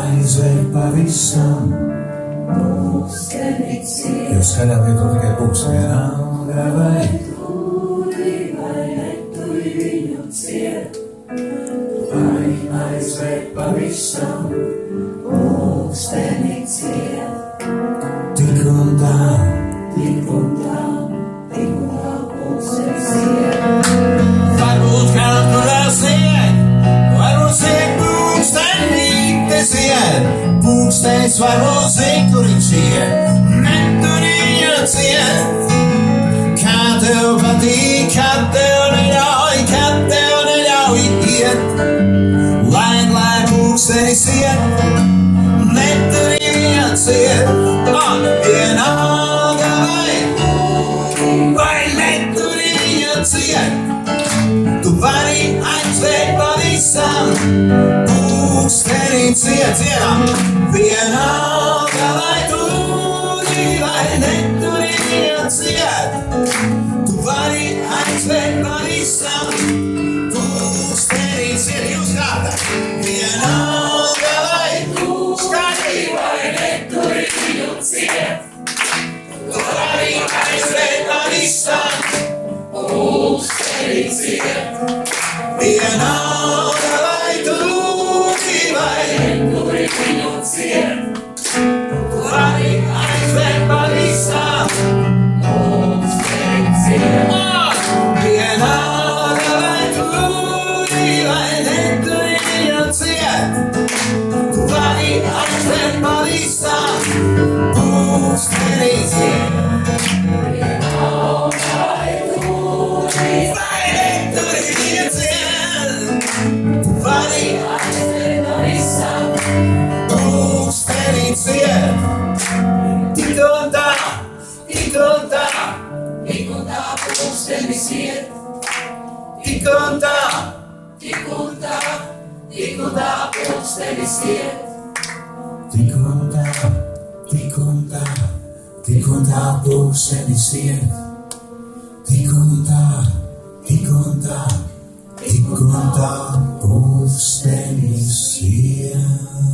aizver pavisam. Jo skaļāk vietu tikai pūks vienalga vai turi vai neturi viņu ciet. Vai aizver pavisam, pūksteni ciet. Tik un tā, tik un tā, tik un tā pūksteni ciet. Varbūt kādu rasiet, varbūt siek pūksteni te ciet. Pūkstenis varbūt siek tur viņš iet, netur viņa ciet. Kā tev patīk, kā tev neļauj iet. Lai pūkstenis iet, netur viņa ciet. Vienalga vai netur viņa ciet. Tu vari aizvērt pavisam, pūksteni ciet, cienam. Vienalga vai turi vai neturi viņa ciet. Tu vari aizvērt pavisam, pūksteni ciet. Jūs kāda? Vienalga vai turi vai neturi viņa ciet. Tu vari aizvērt pavisam, pūksteni ciet. Vienalga vai turi vai neturi viņu ciet. Tu vari aizvērt pavisam, pūksteni ciet. Vienalga vai turi vai neturi viņu ciet. Tu vari aizvērt pavisam, pūksteni ciet. Vienalga vai turi vai neturi viņu ciet. Tu vari aizvērt pavisam, pūksteni ciet. Tik un tā, tik un tā, tik un tā pūksteni ciet. Tik un tā, tik un tā, tik un tā pūksteni ciet. Tik un tā, tik un tā, tik un tā pūksteni ciet. Tik un tā, tik un tā, tik un tā pūksteni ciet.